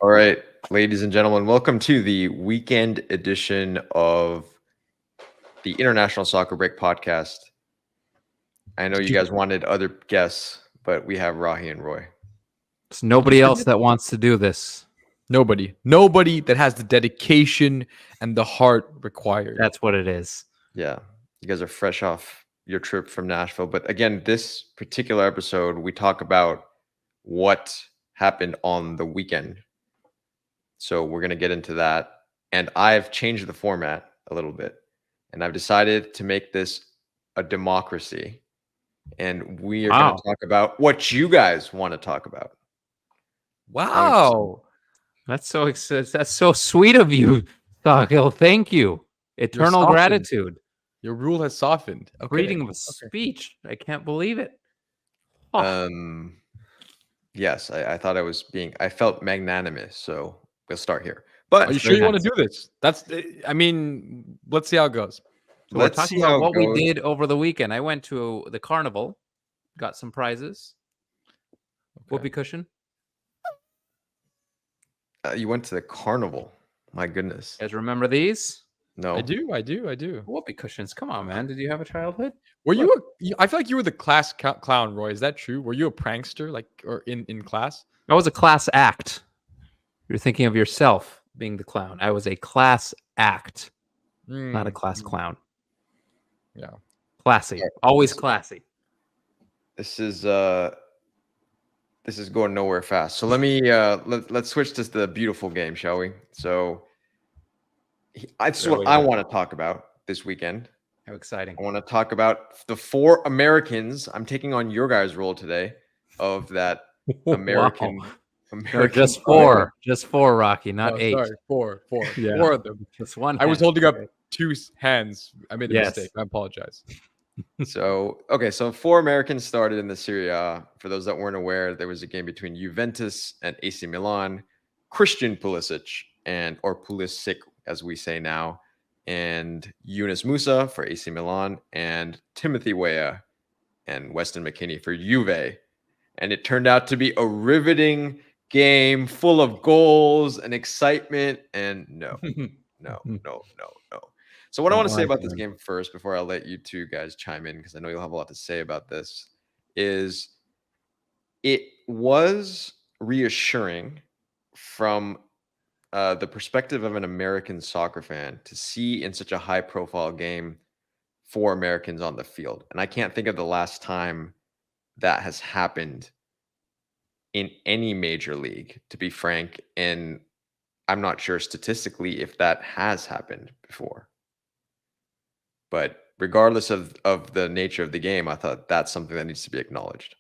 All right, ladies and gentlemen, welcome to the weekend edition of the International Soccer Break podcast. I know you guys wanted other guests, but we have Rahi and Roy. There's nobody else that wants to do this. Nobody that has the dedication and the heart required. That's what it is. Yeah, you guys are fresh off your trip from Nashville. But again, this particular episode, we talk about what happened on the weekend. So we're going to get into that. And I've changed the format a little bit. And I've decided to make this a democracy. And we are going to talk about what you guys want to talk about. Wow. That's so sweet of you, Sahil. Thank you. Eternal gratitude. Your rule has softened. Reading of a speech. I can't believe it. Oh. Yes, I thought I felt magnanimous. So we'll start here. But are you sure you want to do this? Let's see how it goes. So let's talk about what we did over the weekend. I went to the carnival, got some prizes. Okay. Whoopee cushion. You went to the carnival. My goodness. You guys remember these? No. I do. Whoopee cushions. Come on, man. Did you have a childhood? I feel like you were the class clown, Roy. Is that true? Were you a prankster or in class? I was a class act. You're thinking of yourself being the clown. I was a class act, not a class clown. Yeah. Classy. Always classy. This is going nowhere fast. So let me let's switch to the beautiful game, shall we? So that's what I want to talk about this weekend. How exciting. I want to talk about the 4 Americans. I'm taking on your guys' role today of that American. Wow. American just 4. Just 4, Rocky, not 8. Sorry, 4. Yeah. 4 of them. Just one. I was holding up 2 hands. I made a mistake. I apologize. So 4 Americans started in the Serie A. For those that weren't aware, there was a game between Juventus and AC Milan. Christian Pulisic or Pulisic, as we say now, and Weah and Musah for AC Milan, and Timothy Weah and Weston McKennie for Juve. And it turned out to be a riveting game full of goals and excitement. And no. So what I want to say about this game first, before I let you two guys chime in, because I know you'll have a lot to say about this, is it was reassuring from the perspective of an American soccer fan to see in such a high-profile game 4 Americans on the field. And I can't think of the last time that has happened in any major league, to be frank. And I'm not sure statistically if that has happened before. But regardless of the nature of the game, I thought that's something that needs to be acknowledged.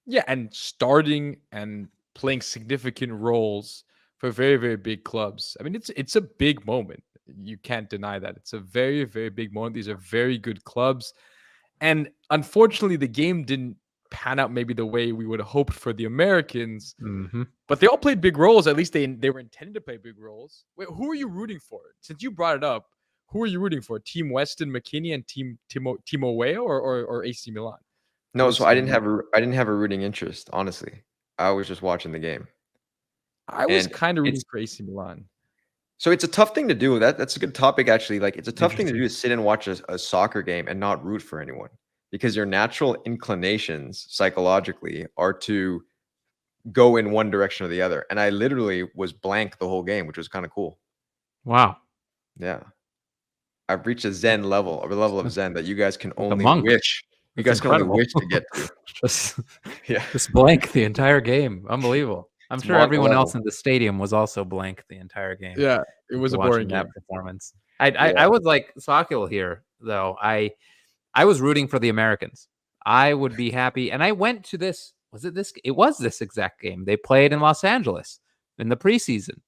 Yeah, and starting and playing significant roles for very, very big clubs. I mean, it's a big moment. You can't deny that. It's a very, very big moment. These are very good clubs. And unfortunately, the game didn't pan out maybe the way we would have hoped for the Americans. Mm-hmm. But they all played big roles. At least they were intended to play big roles. Wait, who are you rooting for? Since you brought it up, who are you rooting for? Team Weston McKennie and Team Timo Weah or AC Milan? No, so I didn't have a rooting interest, honestly. I was just watching the game. I was kind of rooting for AC Milan. So it's a tough thing to do. That's a good topic, actually. Like, it's a tough thing to do to sit and watch a soccer game and not root for anyone, because your natural inclinations psychologically are to go in one direction or the other. And I literally was blank the whole game, which was kind of cool. Wow. Yeah. I've reached a Zen level, or a level of Zen that you guys can only wish. You That's guys can only wish to get to. Just blank the entire game. Unbelievable. I'm sure everyone else in the stadium was also blank the entire game. Yeah, it was a boring game. Performance. I was like Sakil here, though. I was rooting for the Americans. I would be happy. And I went to this. It was this exact game. They played in Los Angeles in the preseason.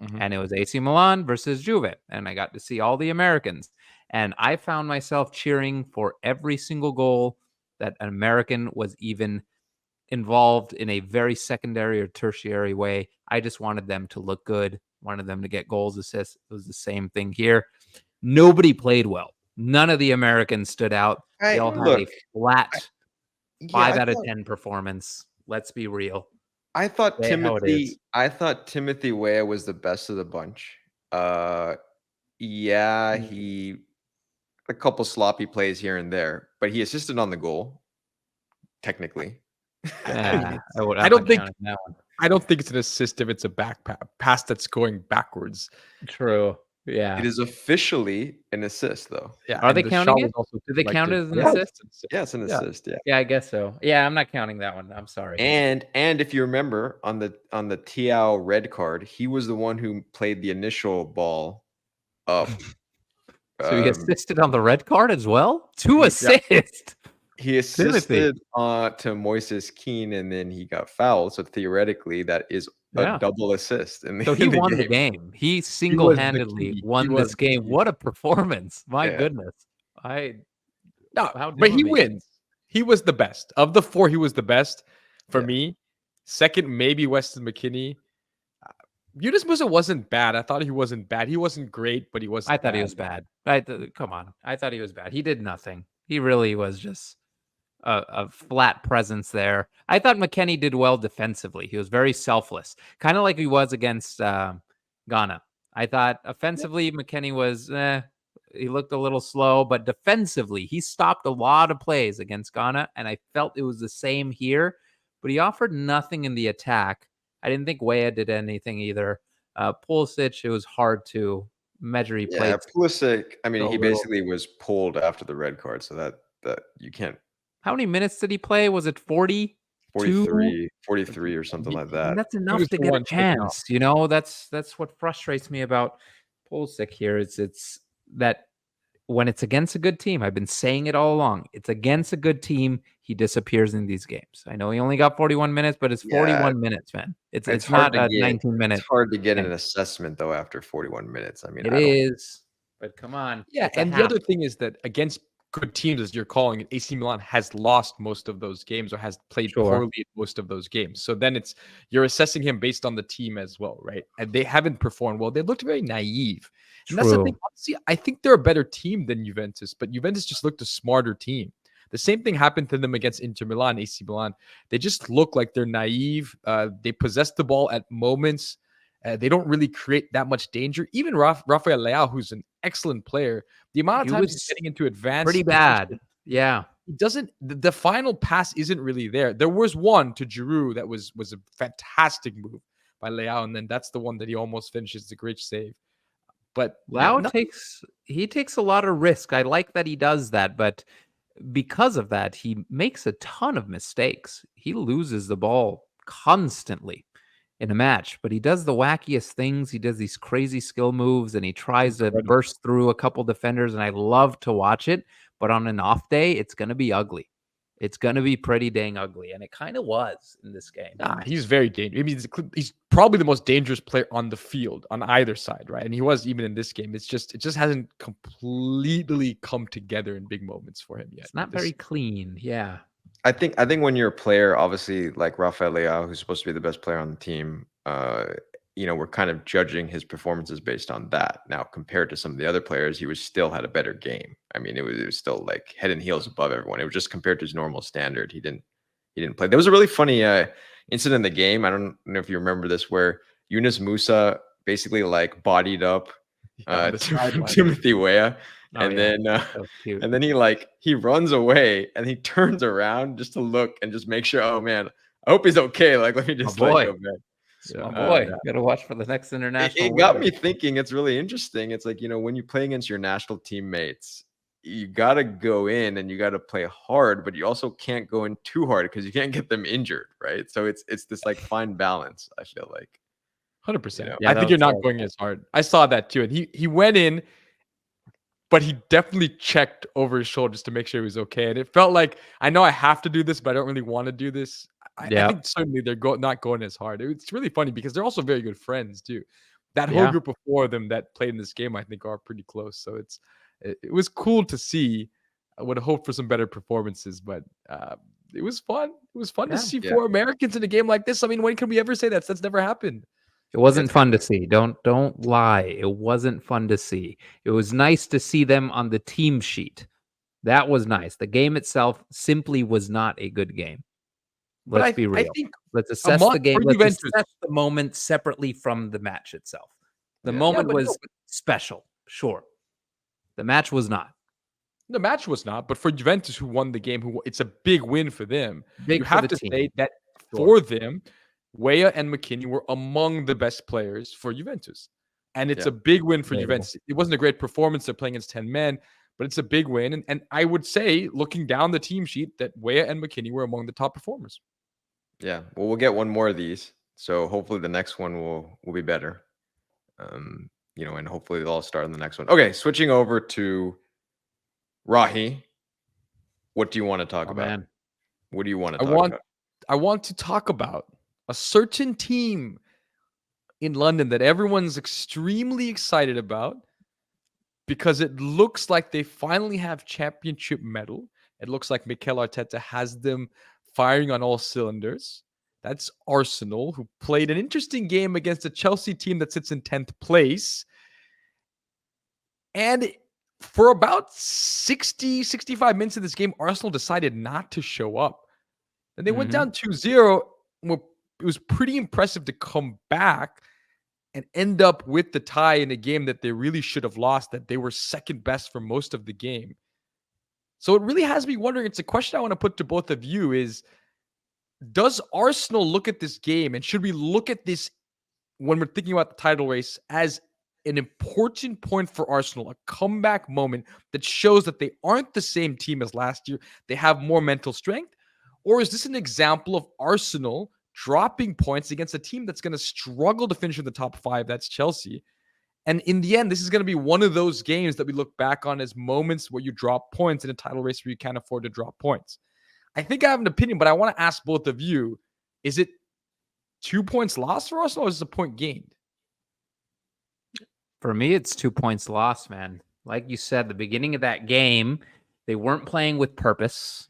Mm-hmm. And it was AC Milan versus Juve. And I got to see all the Americans. And I found myself cheering for every single goal that an American was even involved in a very secondary or tertiary way. I just wanted them to look good, wanted them to get goals, assists. It was the same thing here. Nobody played well. None of the Americans stood out. They all had a flat 5 out of 10 performance. Let's be real. I thought Say how it is. Timothy Weah was the best of the bunch. Yeah, he a couple sloppy plays here and there, but he assisted on the goal, technically. Yeah, I don't think counting that one. I don't think it's an assist if it's a back pass that's going backwards. True. Yeah. It is officially an assist, though. Yeah, Are and they the counting shot it? was also Do they count it as an deflected. assist? Yeah, it's an assist. Yeah. Yeah, I guess so. Yeah, I'm not counting that one. I'm sorry. And if you remember on the Tiao red card, he was the one who played the initial ball up. So he assisted on the red card as well? Two assists. He assisted to Moises Keane, and then he got fouled. So theoretically, that is a double assist. So he won the game. He single-handedly won this game. What a performance! My goodness. But he wins. He was the best of the four. He was the best for me. Second, maybe Weston McKennie. Weah Musah wasn't bad. I thought he wasn't bad. He wasn't great, but he wasn't. I thought he was bad. Come on. I thought he was bad. He did nothing. He really was just a flat presence there. I thought Mckennie did well defensively. He was very selfless, kind of like he was against Ghana. I thought offensively, Mckennie was, he looked a little slow, but defensively, he stopped a lot of plays against Ghana, and I felt it was the same here, but he offered nothing in the attack. I didn't think Weah did anything either. Pulisic, it was hard to measure. He played. Pulisic, I mean, he basically was pulled after the red card, so that you can't. How many minutes did he play? Was it 40? 43 or something like that. And that's enough to get a chance. You know, that's what frustrates me about Pulisic here. It's that when it's against a good team, I've been saying it all along. It's against a good team, he disappears in these games. I know he only got 41 minutes, but it's 41 minutes, man. It's not a 19 minutes. It's hard to get an assessment though after 41 minutes. I mean, it is. But come on. Yeah, and the other thing is that against good teams, as you're calling it, AC Milan has lost most of those games or has played poorly in most of those games. So then you're assessing him based on the team as well, right? And they haven't performed well. They looked very naive. And that's the thing. Honestly, I think they're a better team than Juventus, but Juventus just looked a smarter team. The same thing happened to them against Inter Milan, AC Milan. They just look like they're naive. They possess the ball at moments. They don't really create that much danger. Even Rafael Leao, who's an excellent player, the amount of times he's getting into advanced, pretty bad. Yeah, he doesn't. The final pass isn't really there. There was one to Giroud that was a fantastic move by Leao, and then that's the one that he almost finishes. It's a great save. But Leao takes a lot of risk. I like that he does that, but because of that, he makes a ton of mistakes. He loses the ball constantly in a match, but he does the wackiest things. He does these crazy skill moves, and he tries to burst through a couple defenders, and I love to watch it. But on an off day, it's going to be ugly. It's going to be pretty dang ugly, and it kind of was in this game. He's very dangerous. I mean, he's probably the most dangerous player on the field on either side, right? And he was even in this game. It just hasn't completely come together in big moments for him yet. It's not very clean. Yeah. I think when you're a player, obviously like Rafael Leao, who's supposed to be the best player on the team, we're kind of judging his performances based on that. Now, compared to some of the other players, he still had a better game. I mean, it was still like head and heels above everyone. It was just compared to his normal standard. He didn't play. There was a really funny incident in the game. I don't know if you remember this, where Weah and Musah basically like bodied up Timothy Weah. And then he runs away and he turns around just to look and just make sure, oh man, I hope he's okay. Like, let me just let go back. So, gotta watch for the next international. It got me thinking. It's really interesting. It's like, when you play against your national teammates, you gotta go in and you gotta play hard, but you also can't go in too hard because you can't get them injured, right? So it's this like fine balance, I feel like. 100%. I think you're not going as hard. I saw that too. And he went in, but he definitely checked over his shoulder just to make sure he was okay. And it felt like, I know I have to do this, but I don't really want to do this. I think certainly they're not going as hard. It's really funny because they're also very good friends too. That whole group of four of them that played in this game, I think, are pretty close. So it was cool to see. I would have hoped for some better performances, but it was fun. It was fun to see four Americans in a game like this. I mean, when can we ever say that? That's never happened. It wasn't fun to see. Don't lie. It wasn't fun to see. It was nice to see them on the team sheet. That was nice. The game itself simply was not a good game. Let's be real. I think Let's assess the game. For Let's Juventus. assess the moment separately from the match itself. The Yeah. moment but was special, sure. The match was not. The match was not, but for Juventus, who won the game, it's a big win for them. Big You for have the to team. say that Sure. for them, Weah and Mckennie were among the best players for Juventus. And it's a big win for Juventus. It wasn't a great performance. They're playing against 10 men, but it's a big win. And I would say, looking down the team sheet, that Weah and Mckennie were among the top performers. Yeah. Well, we'll get one more of these. So hopefully the next one will be better. And hopefully they'll all start in the next one. Okay, switching over to Rahi. What do you want to talk about? Man. What do you want to talk about? I want to talk about a certain team in London that everyone's extremely excited about because it looks like they finally have championship medal. It looks like Mikel Arteta has them firing on all cylinders. That's Arsenal, who played an interesting game against a Chelsea team that sits in 10th place. And for about 60, 65 minutes of this game, Arsenal decided not to show up. And they went down 2-0. It was pretty impressive to come back and end up with the tie in a game that they really should have lost, that they were second best for most of the game. So it really has me wondering, it's a question I want to put to both of you is, does Arsenal look at this game, and should we look at this when we're thinking about the title race as an important point for Arsenal, a comeback moment that shows that they aren't the same team as last year, they have more mental strength? Or is this an example of Arsenal dropping points against a team that's going to struggle to finish in the top 5, that's Chelsea? And in the end, this is going to be one of those games that we look back on as moments where you drop points in a title race where you can't afford to drop points. I think I have an opinion, but I want to ask both of you, is it 2 points lost for Arsenal, or is it a point gained? For me, it's 2 points lost, man. Like you said, the beginning of that game, they weren't playing with purpose.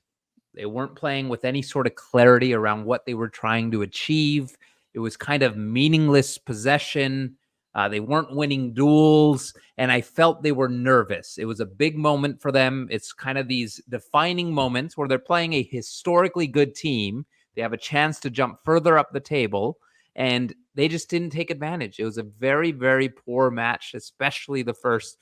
They weren't playing with any sort of clarity around what they were trying to achieve. It was kind of meaningless possession. They weren't winning duels, and I felt they were nervous. It was a big moment for them. It's kind of these defining moments where they're playing a historically good team. They have a chance to jump further up the table, and they just didn't take advantage. It was a very, very poor match, especially the first,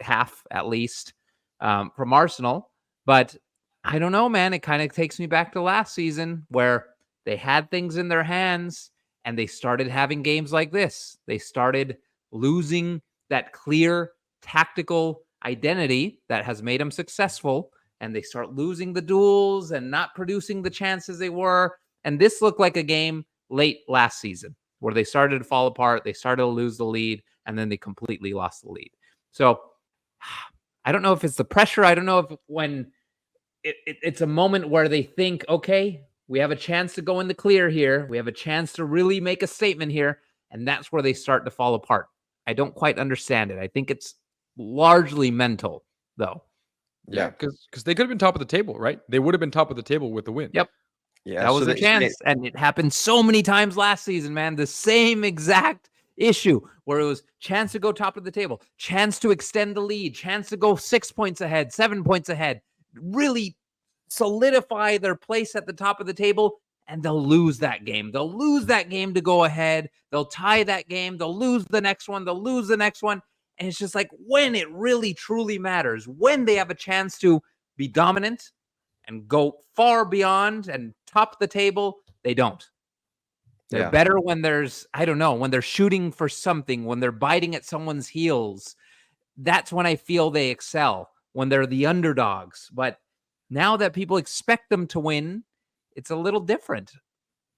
half at least, from Arsenal. But I don't know, man. It kind of takes me back to last season where they had things in their hands and they started having games like this. They started losing that clear tactical identity that has made them successful, and they start losing the duels and not producing the chances they were. And this looked like a game late last season where they started to fall apart. They started to lose the lead, and then they completely lost the lead. So I don't know if it's the pressure. I don't know if when it's a moment where they think, okay, we have a chance to go in the clear here. We have a chance to really make a statement here. And that's where they start to fall apart. I don't quite understand it. I think it's largely mental, though. Yeah, because they could have been top of the table, right? They would have been top of the table with the win. Yep. Yeah, that was a chance. And it happened so many times last season, man. The same exact issue where it was chance to go top of the table, chance to extend the lead, chance to go 6 points ahead, 7 points ahead, really solidify their place at the top of the table, and they'll lose that game. They'll lose that game to go ahead. They'll tie that game. They'll lose the next one. They'll lose the next one. And it's just like when it really, truly matters, when they have a chance to be dominant and go far beyond and top the table, they don't. They're better when when they're shooting for something, when they're biting at someone's heels. That's when I feel they excel, when they're the underdogs. But now that people expect them to win, it's a little different.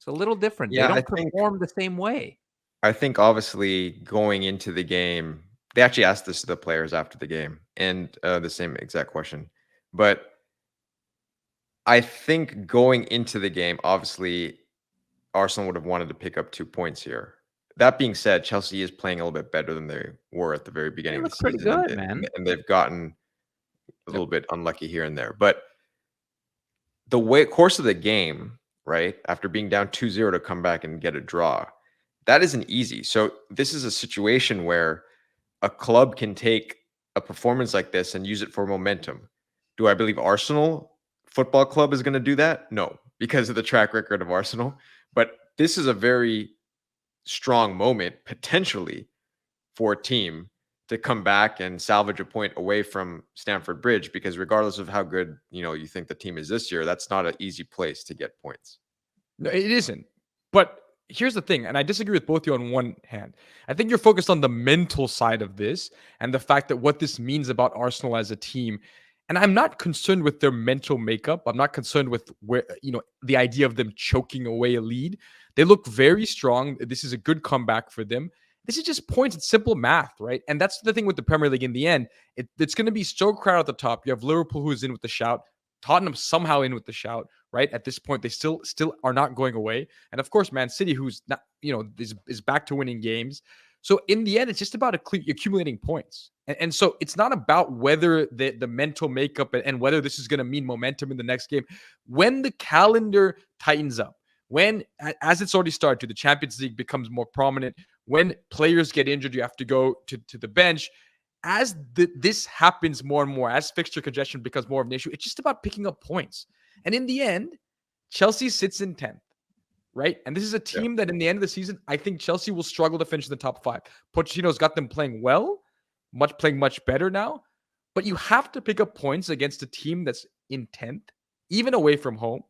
Yeah, they don't perform the same way. I think obviously going into the game, they actually asked this to the players after the game, and the same exact question. But I think going into the game, obviously, Arsenal would have wanted to pick up 2 points here. That being said, Chelsea is playing a little bit better than they were at the very beginning of the season. Pretty good, man. And they've gotten a little bit unlucky here and there. But the course of the game, right, after being down 2-0 to come back and get a draw, that isn't easy. So this is a situation where a club can take a performance like this and use it for momentum. Do I believe Arsenal Football Club is going to do that? No. because of the track record of Arsenal. But this is a very strong moment potentially for a team to come back and salvage a point away from Stamford Bridge, because regardless of how good, you think the team is this year, that's not an easy place to get points. No, it isn't. But here's the thing, and I disagree with both of you on one hand. I think you're focused on the mental side of this and the fact that what this means about Arsenal as a team. And I'm not concerned with their mental makeup. I'm not concerned with where, the idea of them choking away a lead. They look very strong. This is a good comeback for them. This is just points. It's simple math, right? And that's the thing with the Premier League in the end. It's going to be so crowded at the top. You have Liverpool who's in with the shout. Tottenham somehow in with the shout, right? At this point, they still are not going away. And of course, Man City, who's not, is back to winning games. So in the end, it's just about accumulating points. And so it's not about whether the mental makeup and whether this is going to mean momentum in the next game. When the calendar tightens up, when, as it's already started to, the Champions League becomes more prominent, when players get injured, you have to go to the bench. As this happens more and more, as fixture congestion becomes more of an issue, it's just about picking up points. And in the end, Chelsea sits in 10th, right? And this is a team that in the end of the season, I think Chelsea will struggle to finish in the top 5. Pochettino's got them playing well, playing much better now. But you have to pick up points against a team that's in 10th, even away from home.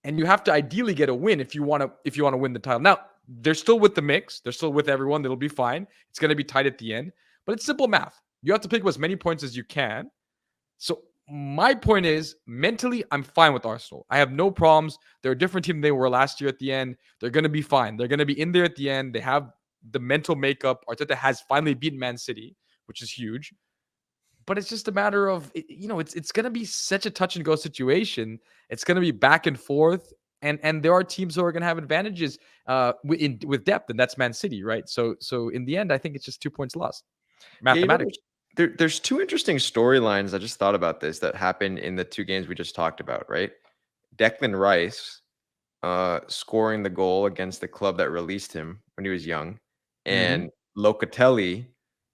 And you have to ideally get a win if you want to win the title. Now, they're still with the mix. They're still with everyone. They'll be fine. It's going to be tight at the end. But it's simple math. You have to pick up as many points as you can. So my point is, mentally, I'm fine with Arsenal. I have no problems. They're a different team than they were last year at the end. They're going to be fine. They're going to be in there at the end. They have the mental makeup. Arteta has finally beaten Man City, which is huge. But it's just a matter of, it's going to be such a touch and go situation. It's going to be back and forth. And there are teams who are going to have advantages with depth, and that's Man City, right? So in the end, I think it's just 2 points lost. Mathematics. There's two interesting storylines. I just thought about this that happened in the 2 games we just talked about, right? Declan Rice scoring the goal against the club that released him when he was young, and Locatelli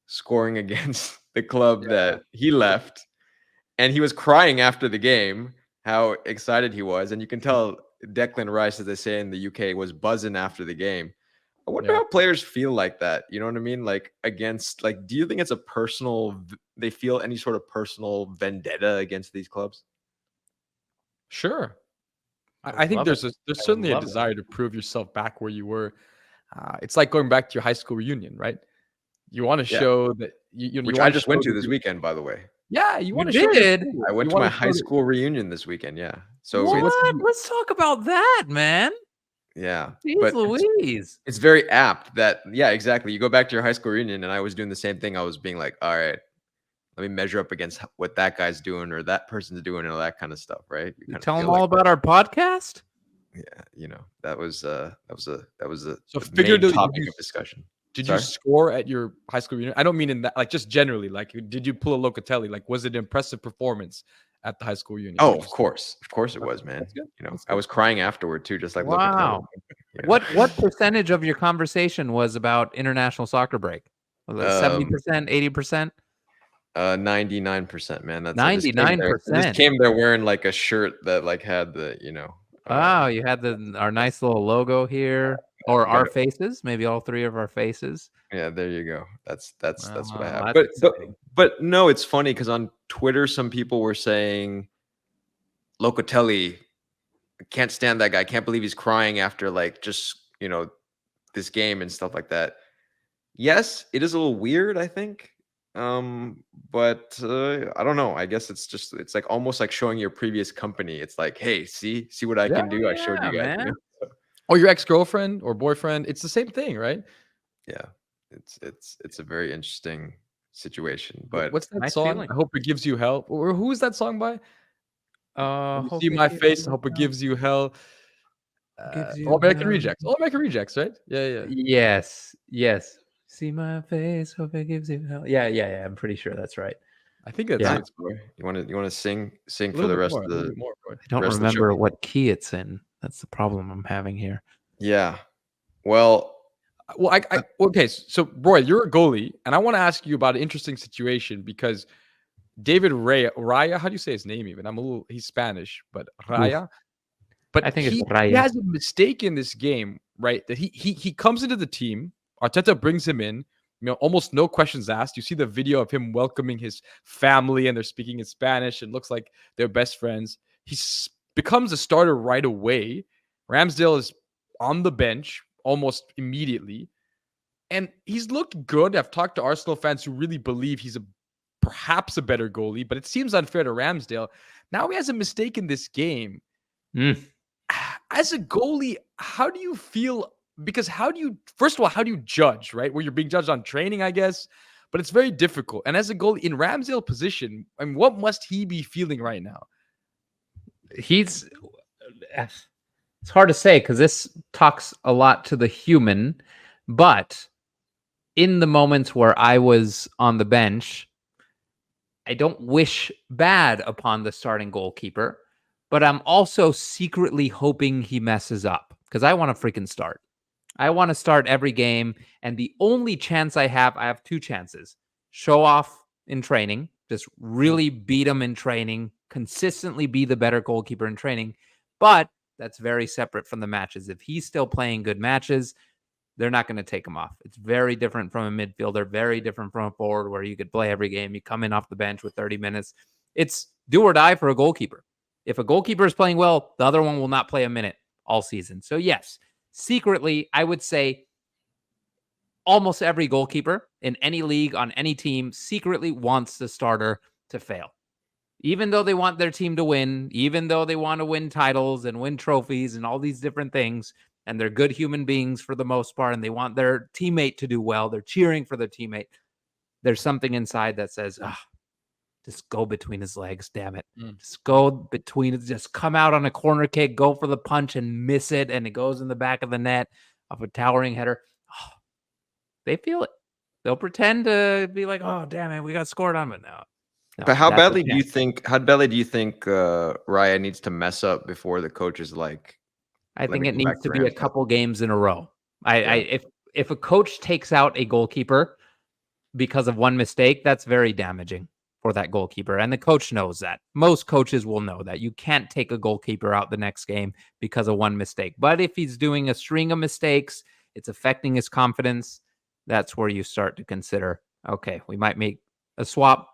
scoring against the club that he left, and he was crying after the game, how excited he was, and you can tell Declan Rice, as they say in the UK, was buzzing after the game. I wonder how players feel like that. You know what I mean? Like against, do you think it's they feel any sort of personal vendetta against these clubs? Sure. I think there's certainly a desire to prove yourself back where you were. It's like going back to your high school reunion, right? You want to show that which I just went to this weekend, by the way. Yeah, you want to show. I went to my high school reunion this weekend. Yeah. So let's talk about that, man. Yeah, Jeez but Louise. It's very apt that, exactly. You go back to your high school reunion, and I was doing the same thing. I was being like, all right, let me measure up against what that guy's doing or that person's doing and all that kind of stuff, right? You tell them all about our podcast. Yeah, that was a so main topic of discussion. Did you score at your high school reunion? I don't mean in that, just generally. Did you pull a Locatelli? Was it an impressive performance at the high school reunion? Oh, of course it was, man. I was crying afterward too, just like wow. Locatelli. What percentage of your conversation was about international soccer break? Was it 70%, 80%? 99%, man. That's 99%. I just came there wearing a shirt that had the, wow, you had our nice little logo here, or our faces, maybe all 3 of our faces. Yeah, there you go. That's what I have. But no, it's funny because on Twitter, some people were saying Locatelli, can't stand that guy. Can't believe he's crying after this game and stuff like that. Yes, it is a little weird, I think. But I don't know. I guess it's almost like showing your previous company. It's like, hey, see what I can do. I showed you guys. Man. Or your ex-girlfriend or boyfriend. It's the same thing, right? Yeah. It's a very interesting situation. But what's that song? Feeling. I hope it gives you hell. Or who is that song by? You see my face. I hope it gives you hell. All American Rejects. All American Rejects, right? Yeah. Yes. See my face. Hope it gives you hell. Yeah. I'm pretty sure that's right. I think that's it. You want to sing for the rest of the. I don't remember what key it's in. That's the problem I'm having here. Yeah. Well, okay. So, Roy, you're a goalie, and I want to ask you about an interesting situation because David Raya, how do you say his name even? He's Spanish, but Raya. But I think it's he Raya. has a mistake in this game, right? That he comes into the team. Arteta brings him in. Almost no questions asked. You see the video of him welcoming his family, and they're speaking in Spanish. And looks like they're best friends. He becomes a starter right away. Ramsdale is on the bench almost immediately, and he's looked good. I've talked to Arsenal fans who really believe he's perhaps a better goalie, but it seems unfair to Ramsdale. Now he has a mistake in this game. As a goalie, how do you feel? Because first of all, how do you judge, right? Where you're being judged on training, I guess, but it's very difficult. And as a goalie in Ramsdale position, I mean, what must he be feeling right now? It's hard to say because this talks a lot to the human, but in the moments where I was on the bench, I don't wish bad upon the starting goalkeeper, but I'm also secretly hoping he messes up because I want to freaking start. I want to start every game, and the only chance I have two chances. Show off in training, just really beat him in training, consistently be the better goalkeeper in training, but that's very separate from the matches. If he's still playing good matches, they're not going to take him off. It's very different from a midfielder, very different from a forward where you could play every game. You come in off the bench with 30 minutes. It's do or die for a goalkeeper. If a goalkeeper is playing well, the other one will not play a minute all season. So yes, secretly, I would say almost every goalkeeper in any league on any team secretly wants the starter to fail. Even though they want their team to win, even though they want to win titles and win trophies and all these different things, and they're good human beings for the most part, and they want their teammate to do well, they're cheering for their teammate, there's something inside that says, just go between his legs, damn it. Just go between it, just come out on a corner kick, go for the punch and miss it, and it goes in the back of the net off a towering header. They feel it. They'll pretend to be like, oh, damn it, we got scored on, but no. But how badly do you think Raya needs to mess up before the coach is like? I think it needs to be a couple games in a row. If a coach takes out a goalkeeper because of one mistake, that's very damaging for that goalkeeper. And the coach knows that. Most coaches will know that. You can't take a goalkeeper out the next game because of one mistake. But if he's doing a string of mistakes, it's affecting his confidence, that's where you start to consider, okay, we might make a swap,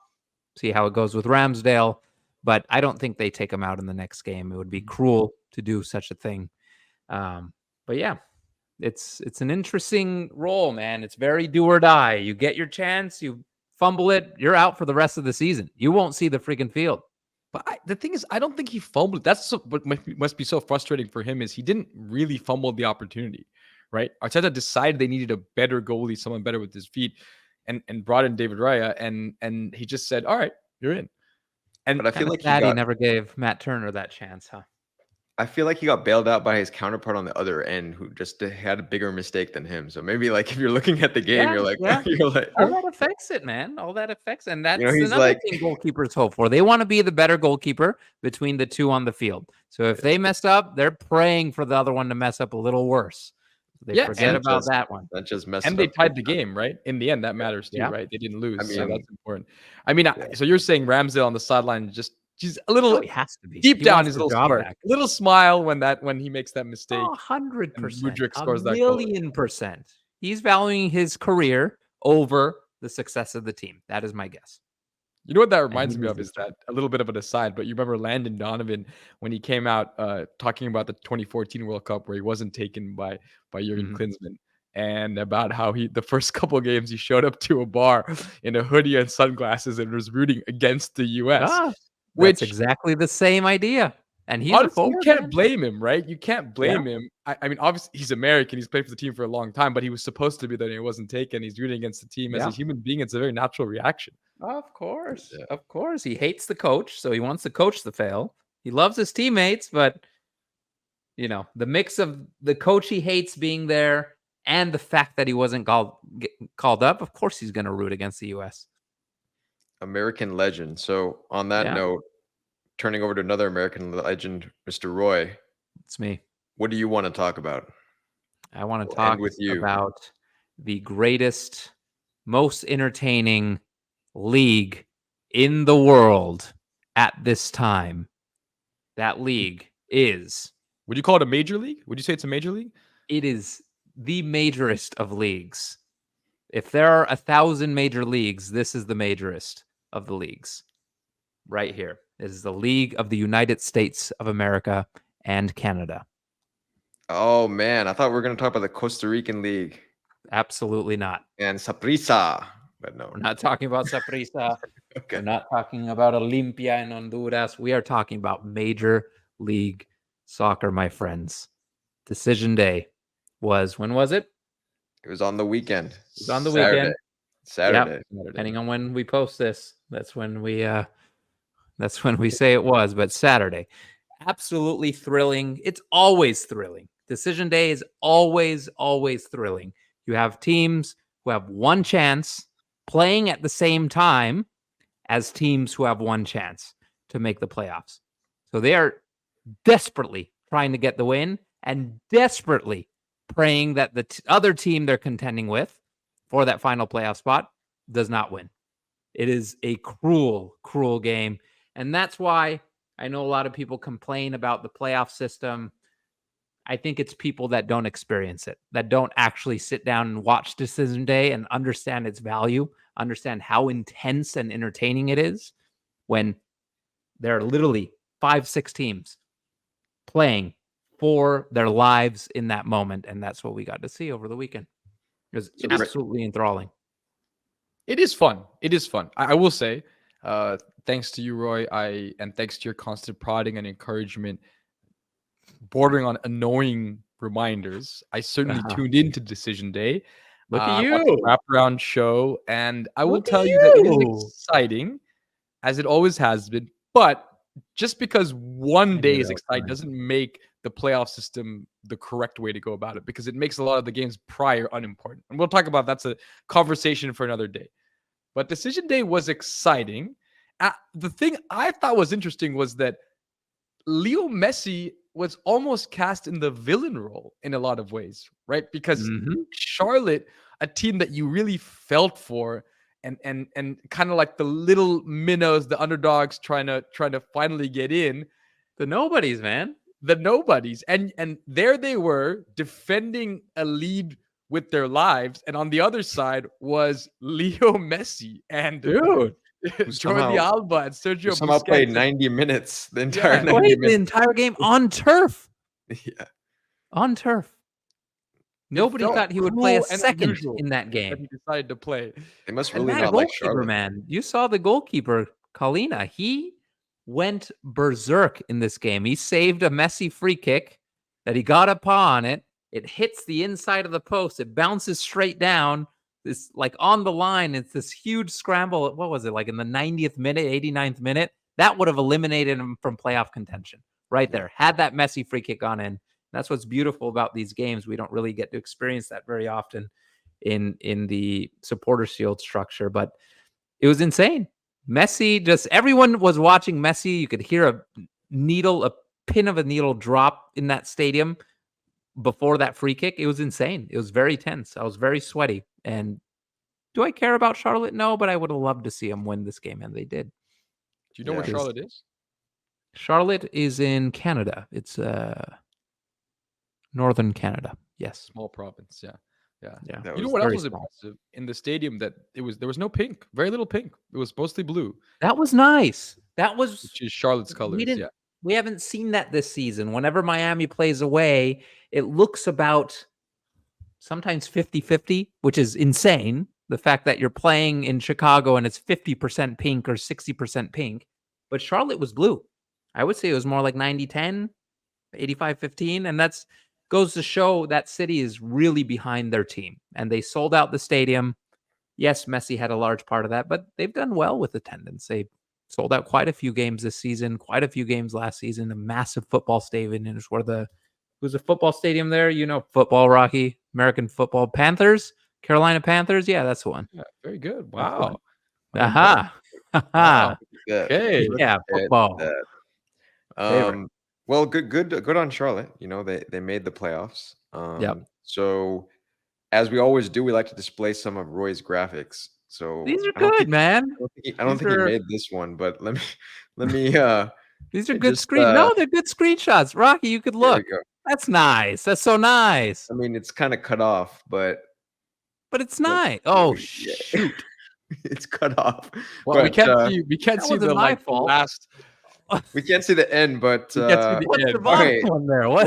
see how it goes with Ramsdale. But I don't think they take him out in the next game. It would be cruel to do such a thing. But yeah, it's an interesting role, man. It's very do or die. You get your chance, you fumble it, you're out for the rest of the season. You won't see the freaking field. But the thing is, I don't think he fumbled. That's what must be so frustrating for him is he didn't really fumble the opportunity, right? Arteta decided they needed a better goalie, someone better with his feet, and brought in David Raya, and he just said, all right, you're in. But I feel like he never gave Matt Turner that chance, huh? I feel like he got bailed out by his counterpart on the other end, who just had a bigger mistake than him. So maybe, like, if you're looking at the game, you're like, all that affects it, man. All that affects, and that's another thing goalkeepers hope for. They want to be the better goalkeeper between the two on the field. So if they messed up, they're praying for the other one to mess up a little worse. They forget about that one. That just messed and up. they tied the game, right? In the end, that matters too, right? They didn't lose, so that's important. I mean, so you're saying Ramsdale on the sideline she's a little he has to be deep down his little smirk, little smile when he makes that mistake. 100%, scores that goal. 1,000,000%. He's valuing his career over the success of the team. That is my guess. You know what that reminds me of is that a little bit of an aside, but you remember Landon Donovan when he came out talking about the 2014 World Cup where he wasn't taken by Jurgen Klinsmann. And about how the first couple of games he showed up to a bar in a hoodie and sunglasses and was rooting against the U.S. That's exactly the same idea. And he's honestly, you can't blame him, right? You can't blame him. I mean, obviously, he's American. He's played for the team for a long time, but he was supposed to be there and he wasn't taken. He's rooting against the team. As a human being, it's a very natural reaction. Of course. Yeah. Of course. He hates the coach, so he wants the coach to fail. He loves his teammates, but, the mix of the coach he hates being there and the fact that he wasn't called up, of course he's going to root against the U.S. American legend. So on that note, turning over to another American legend, Mr. Roy. It's me. What do you want to talk about? I want to talk about the greatest, most entertaining league in the world at this time. That league is Would you call it a major league? Would you say it's a major league? It is the majorest of leagues. If there are 1,000 major leagues, this is the majorest of the leagues. Right here. This is the League of the United States of America and Canada. Oh man, I thought we were going to talk about the Costa Rican League Absolutely not. and Saprissa, but no. We're not talking about Saprissa. Okay. We're not talking about Olimpia in Honduras. We are talking about Major League Soccer, my friends. Decision day was, when was it? It was on the weekend. It was on the Saturday. weekend. Saturday. Yep. Depending on when we post this, that's when we say it was, but Saturday. Absolutely thrilling. It's always thrilling. Decision day is always thrilling. You have teams who have one chance playing at the same time as teams who have one chance to make the playoffs. So they are desperately trying to get the win and desperately praying that the other team they're contending with for that final playoff spot does not win. It is a cruel, cruel game. And that's why I know a lot of people complain about the playoff system. I think it's people that don't experience it, that don't actually sit down and watch Decision Day and understand its value, understand how intense and entertaining it is when there are literally 5-6 teams playing for their lives in that moment. And that's what we got to see over the weekend. It was absolutely enthralling. It is fun. It is fun. I will say, thanks to you, Roy, and thanks to your constant prodding and encouragement, bordering on annoying reminders, I certainly tuned into Decision Day. Look at you. Watched the wraparound show, and I will tell you that it is exciting, as it always has been. But just because one day is exciting doesn't make the playoff system the correct way to go about it, because it makes a lot of the games prior unimportant. And we'll talk about that's a conversation for another day. But Decision Day was exciting. The thing I thought was interesting was that Leo Messi was almost cast in the villain role in a lot of ways, right? Because Charlotte, a team that you really felt for, and kind of like the little minnows, the underdogs trying to finally get in, the nobodies, man, the nobodies, and there they were defending a lead with their lives, and on the other side was Leo Messi and Jordi Alba and Sergio somehow Busquets. Played 90 minutes the entire 90 minutes. The entire game on turf. Yeah, on turf. Nobody thought he would play a second in that game. He decided to play. They must really not like Charlotte. Man, you saw the goalkeeper, Kalina. He went berserk in this game. He saved a Messi free kick that he got upon it. It hits the inside of the post. It bounces straight down. This, like, on the line, it's this huge scramble. What was it, like in the 90th minute, 89th minute? That would have eliminated him from playoff contention right there. Had that Messi free kick gone in. That's what's beautiful about these games. We don't really get to experience that very often in the supporter shield structure, but it was insane. Messi, just everyone was watching Messi. You could hear a pin of a needle drop in that stadium before that free kick. It was insane. It was very tense. I was very sweaty. And do I care about Charlotte? No, but I would have loved to see them win this game, and they did. Do you know where Charlotte is? Charlotte is in Canada. It's northern Canada. Yes. Small province. Yeah. You know what else was impressive in the stadium? That there was no pink, very little pink. It was mostly blue. That was nice. Which is Charlotte's colors. We haven't seen that this season. Whenever Miami plays away, it looks about sometimes 50-50, which is insane. The fact that you're playing in Chicago and it's 50% pink or 60% pink, but Charlotte was blue. I would say it was more like 90-10, 85-15, and that's goes to show that city is really behind their team, and they sold out the stadium. Yes, Messi had a large part of that, but they've done well with attendance. They sold out quite a few games this season, quite a few games last season. A massive football stadium is where who's a football stadium there? You know, football, Rocky, American football, Panthers, Carolina Panthers. Yeah, that's the one. Yeah, very good. Wow. Aha. Wow. Okay. Yeah, football. Well, good on Charlotte. You know, they made the playoffs. So as we always do, we like to display some of Roy's graphics. So these are good, man. I don't think he made this one, but let me These are It good just, No, they're good screenshots. Rocky, you could there we look. go. That's nice. That's so nice. I mean, it's kind of cut off, but But it's nice. Oh yeah, shoot. it's cut off. Well, we But can't see That wasn't the my the fault. last. we can't see the end. But We can't see the What's the end. bottom Alright. one there? What?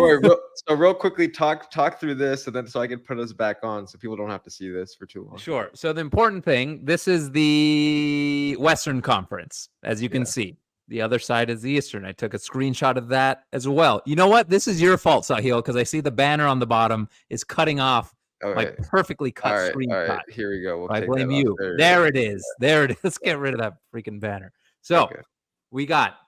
so real quickly, talk through this, and then so I can put us back on, so people don't have to see this for too long. Sure. So the important thing, this is the Western Conference, as you can see. The other side is the Eastern. I took a screenshot of that as well. You know what? This is your fault, Sahil, because I see the banner on the bottom is cutting off my perfectly cut screenshot. All right, here we go. We'll I take blame that off. you. There it is. There it is. Let's get rid of that freaking banner. So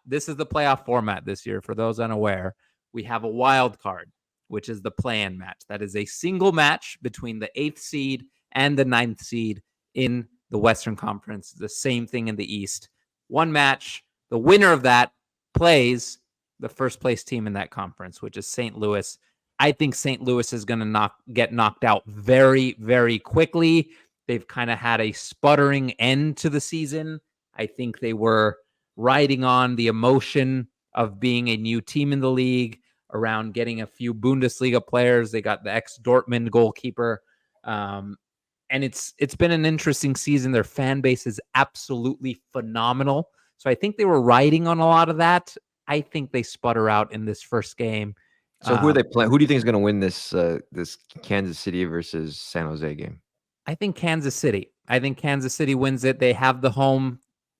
this is the playoff format this year. For those unaware, we have a wild card, which is the play-in match. That is a single match between the 8th seed and the 9th seed in the Western Conference. The same thing in the East. One match. The winner of that plays the first place team in that conference, which is St. Louis. I think St. Louis is going to get knocked out very, very quickly. They've kind of had a sputtering end to the season. I think they were riding on the emotion of being a new team in the league, around getting a few Bundesliga players. They got the ex-Dortmund goalkeeper. And it's been an interesting season. Their fan base is absolutely phenomenal. So I think they were riding on a lot of that. I think they sputter out in this first game. So who are they playing? Who do you think is going to win this this Kansas City versus San Jose game? I think Kansas City. I think Kansas City wins it. They have the home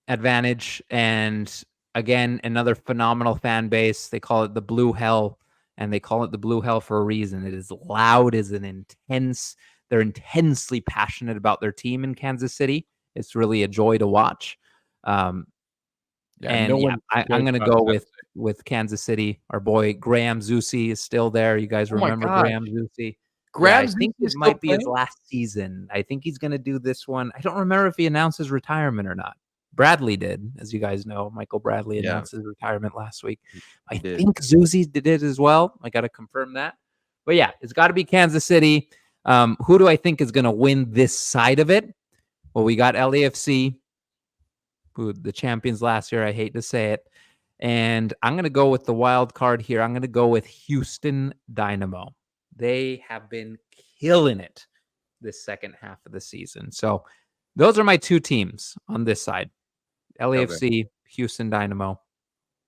advantage, and again, another phenomenal fan base. They call it the Blue Hell, and they call it the Blue Hell for a reason. It is loud, is an intense. They're intensely passionate about their team in Kansas City. It's really a joy to watch. I'm going to go with Kansas City. Our boy Graham Zusi is still there. You guys remember Graham Zusi? I think it might be his last season. I think he's going to do this one. I don't remember if he announced his retirement or not. Bradley did, as you guys know. Michael Bradley announced his retirement last week. I think Zusi did it as well. I got to confirm that. But yeah, it's got to be Kansas City. Who do I think is going to win this side of it? Well, we got LAFC, who the champions last year. I hate to say it. And I'm going to go with the wild card here. I'm going to go with Houston Dynamo. They have been killing it this second half of the season. So those are my two teams on this side. LAFC, Houston Dynamo.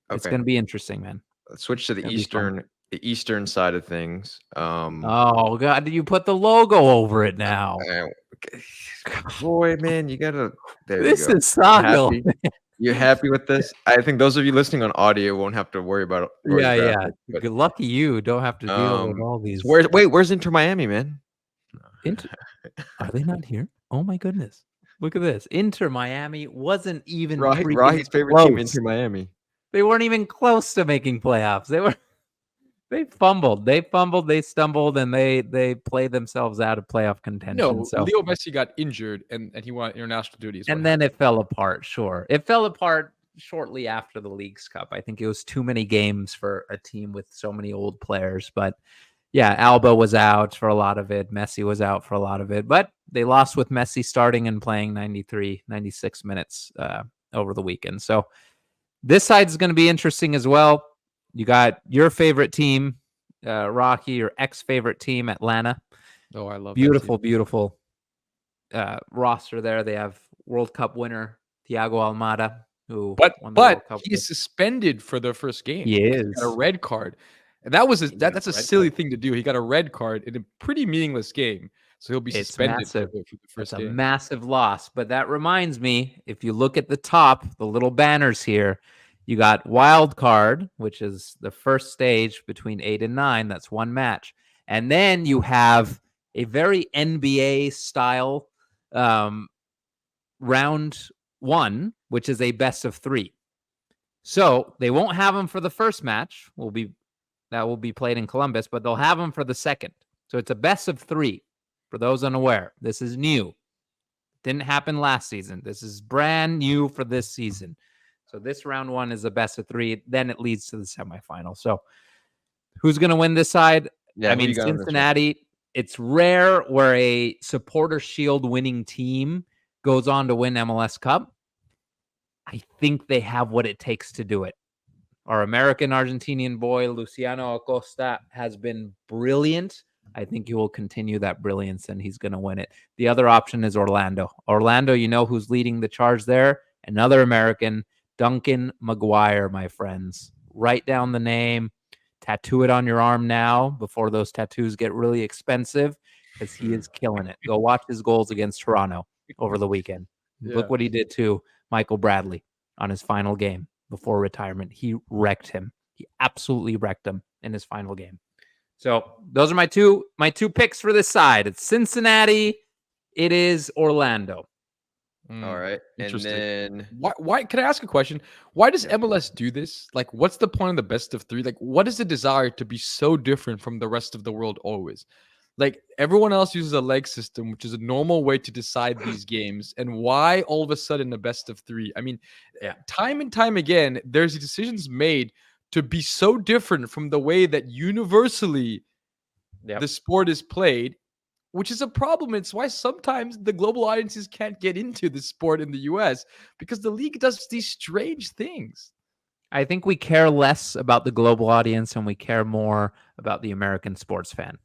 It's going to be interesting, man. Let's switch to the eastern side of things. Oh God, you put the logo over it now. Boy, man, you gotta. This is Sahil. You happy with this? I think those of you listening on audio won't have to worry about it. Yeah. Good lucky you don't have to deal with all these. Where's Inter Miami, man? Are they not here? Oh my goodness. Look at this. Inter Miami wasn't even Rahi's favorite team, Inter Miami. They weren't even close to making playoffs. They fumbled, they stumbled, and they played themselves out of playoff contention. No, so Leo Messi got injured and he won international duties. And then it fell apart. Sure. It fell apart shortly after the Leagues Cup. I think it was too many games for a team with so many old players. But yeah, Alba was out for a lot of it. Messi was out for a lot of it. But they lost with Messi starting and playing 93, 96 minutes over the weekend. So this side is going to be interesting as well. You got your favorite team, Rocky, your ex-favorite team, Atlanta. Oh, I love beautiful roster there. They have World Cup winner Thiago Almada, who won the World Cup. He's suspended for their first game. He is. He got a red card, and that's a silly thing to do. He got a red card in a pretty meaningless game, so he'll be suspended for the first game. It's a massive loss, but that reminds me, if you look at the top, the little banners here, you got wild card, which is the first stage between 8 and 9. That's one match. And then you have a very NBA style round 1, which is a best of 3. So they won't have them for the first match. That will be played in Columbus, but they'll have them for the second. So it's a best of 3. For those unaware, this is new. Didn't happen last season. This is brand new for this season. So this round 1 is a best of 3. Then it leads to the semifinal. So who's going to win this side? Yeah, I mean, Cincinnati, it's rare where a supporter shield winning team goes on to win MLS Cup. I think they have what it takes to do it. Our American Argentinian boy, Luciano Acosta, has been brilliant. I think he will continue that brilliance and he's going to win it. The other option is Orlando. Orlando, you know who's leading the charge there? Another American, Duncan Maguire, my friends. Write down the name, tattoo it on your arm now before those tattoos get really expensive because he is killing it. Go watch his goals against Toronto over the weekend. Look what he did to Michael Bradley on his final game before retirement. He wrecked him. He absolutely wrecked him in his final game. So those are my two picks for this side. It's Cincinnati. It is Orlando. All right. And then why can I ask a question? Why does MLS do this? Like, what's the point of the best of three? Like, what is the desire to be so different from the rest of the world always? Like, everyone else uses a leg system, which is a normal way to decide these games. And why all of a sudden a best of three? I mean, time and time again, there's decisions made to be so different from the way that universally the sport is played, which is a problem. It's why sometimes the global audiences can't get into the sport in the US because the league does these strange things. I think we care less about the global audience and we care more about the American sports fan.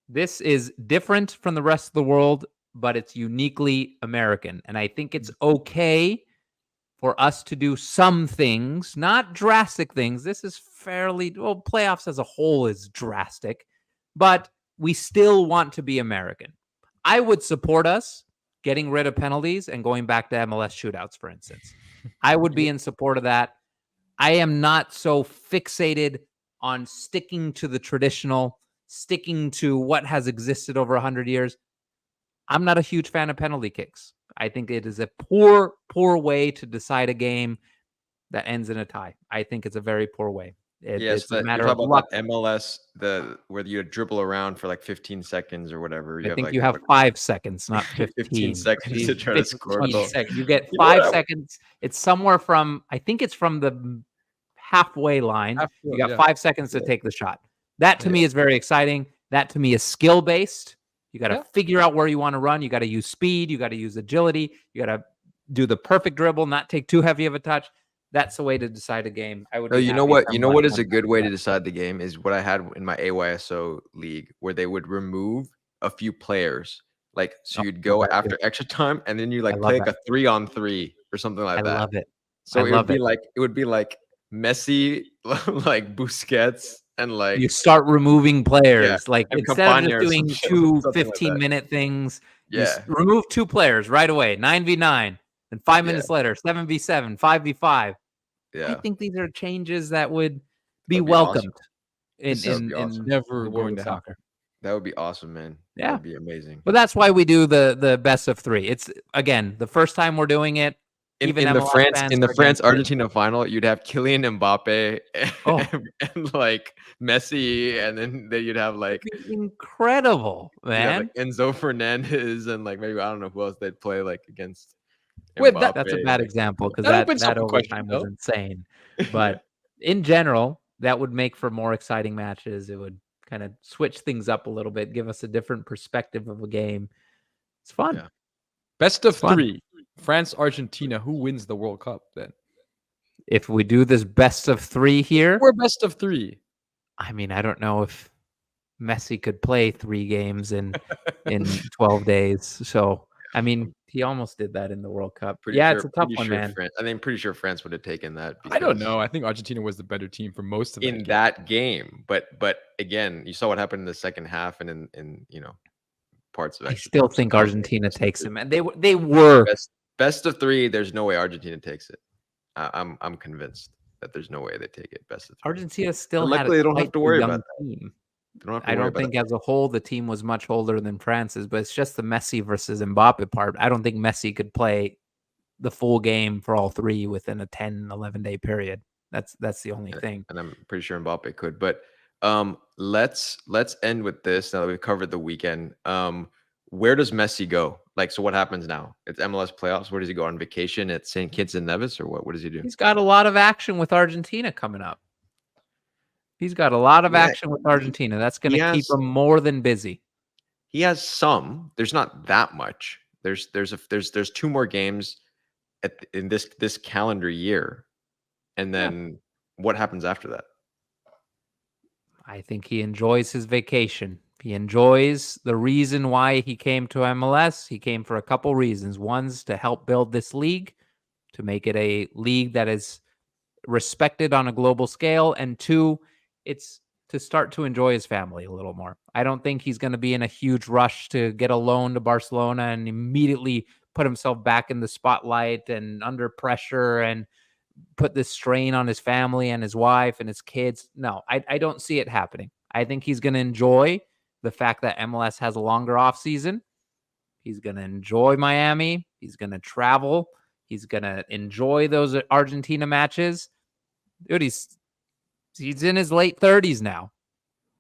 This is different from the rest of the world, but it's uniquely American. And I think it's okay for us to do some things, not drastic things. This is playoffs as a whole is drastic, but we still want to be American. I would support us getting rid of penalties and going back to MLS shootouts, for instance. I would be in support of that. I am not so fixated on sticking to the traditional, sticking to what has existed over 100 years. I'm not a huge fan of penalty kicks. I think it is a poor way to decide a game that ends in a tie. I think it's a very poor way. It's a matter of luck. MLS, where you dribble around for like 15 seconds or whatever. I think you have 5 seconds, not 15. 15 seconds to try to score a goal. You get 5 seconds. It's somewhere from, I think it's from the halfway line. You got 5 seconds to take the shot. That to me is very exciting. That to me is skill based. You got to figure out where you want to run. You got to use speed. You got to use agility. You got to do the perfect dribble, not take too heavy of a touch. That's the way to decide a game. I would. You know what? You know what is a good way to decide the game is what I had in my AYSO league, where they would remove a few players. Like, so you'd go after extra time, and then you like play like a 3-on-3 or something like that. I love it. So it would be like Messi, like Busquets, and like you start removing players. Like instead of just doing two 15-minute things, you remove 2 players right away. 9v9, and 5 minutes later, 7v7, 5v5. I think these are changes that would be welcomed in never going to soccer. That would be awesome, man. Yeah, that would be amazing. But that's why we do the best of 3. It's again the first time we're doing it. In the France-Argentina final, you'd have Kylian Mbappe and like Messi, and then you'd have like incredible, man. Like Enzo Fernandez, and like maybe I don't know who else they'd play like against. That's a bad example because that overtime was insane. But in general, that would make for more exciting matches. It would kind of switch things up a little bit, give us a different perspective of a game. It's fun. Yeah. Best of 3. France, Argentina. Who wins the World Cup then? If we do this best of 3 here, we're best of 3. I mean, I don't know if Messi could play 3 games in 12 days. So, I mean, he almost did that in the World Cup. It's a tough one, man. I'm pretty sure France would have taken that. I don't know. I think Argentina was the better team for most of that game. But again, you saw what happened in the second half and in parts of it. I still think Argentina takes him, and they were best of 3. There's no way Argentina takes it. I'm convinced that there's no way they take it. Best of 3. Argentina still had they don't have to worry about that. Team. I don't think as a whole the team was much older than France's, but it's just the Messi versus Mbappe part. I don't think Messi could play the full game for all 3 within a 10-11 day period. That's the only thing. And I'm pretty sure Mbappe could. But let's end with this now that we've covered the weekend. Where does Messi go? Like, so what happens now? It's MLS playoffs. Where does he go on vacation at St. Kitts and Nevis, or what? What does he do? He's got a lot of action with Argentina coming up. He's got a lot of action with Argentina. That's going to keep him more than busy. He has some. There's not that much. There's 2 more games in this calendar year. And then what happens after that? I think he enjoys his vacation. He enjoys the reason why he came to MLS. He came for a couple reasons. One's to help build this league, to make it a league that is respected on a global scale. And two, it's to start to enjoy his family a little more. I don't think he's going to be in a huge rush to get a loan to Barcelona and immediately put himself back in the spotlight and under pressure and put this strain on his family and his wife and his kids. No, I don't see it happening. I think he's going to enjoy the fact that MLS has a longer off season. He's going to enjoy Miami. He's going to travel. He's going to enjoy those Argentina matches. Dude, he's in his late 30s now.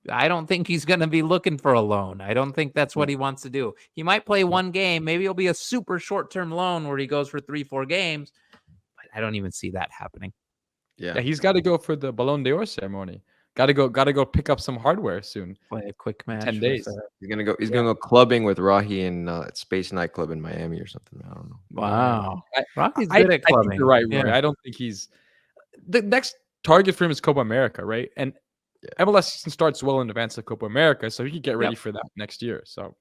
I don't think he's going to be looking for a loan. I don't think that's what he wants to do. He might play one game. Maybe it'll be a super short-term loan where he goes for 3-4 games. But I don't even see that happening. Yeah, he's got to go for the Ballon d'Or ceremony. Got to go pick up some hardware soon. Play a quick match. 10 days. He's gonna go. He's gonna go clubbing with Rahi in Space Nightclub in Miami or something. I don't know. Wow, Rocky's good at clubbing. I think you're right, Roy. Yeah. I don't think he's the next target for him is Copa America, right? And MLS season starts well in advance of Copa America, so he can get ready for that next year. So,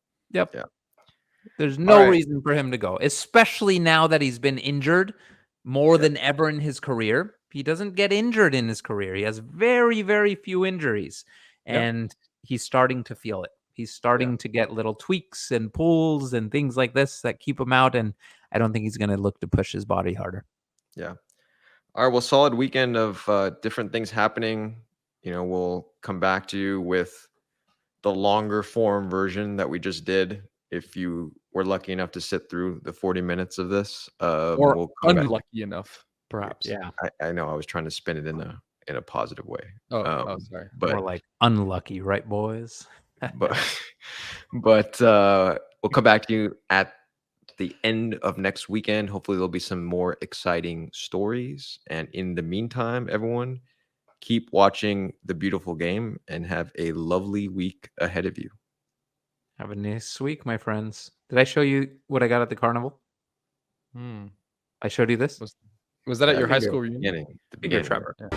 There's no reason for him to go, especially now that he's been injured more than ever in his career. He doesn't get injured in his career. He has very, very few injuries, and he's starting to feel it. He's starting to get little tweaks and pulls and things like this that keep him out, and I don't think he's going to look to push his body harder. Yeah. All right. Well, solid weekend of different things happening. You know, we'll come back to you with the longer form version that we just did. If you were lucky enough to sit through the 40 minutes of this, or unlucky enough, perhaps. Yeah, I know. I was trying to spin it in a positive way. Oh, sorry. But more like unlucky, right, boys? but we'll come back to you at the end of next weekend. Hopefully, there'll be some more exciting stories. And in the meantime, everyone, keep watching the beautiful game and have a lovely week ahead of you. Have a nice week, my friends. Did I show you what I got at the carnival? I showed you this. Was that at your high school reunion? The beginning. Trevor. Yeah.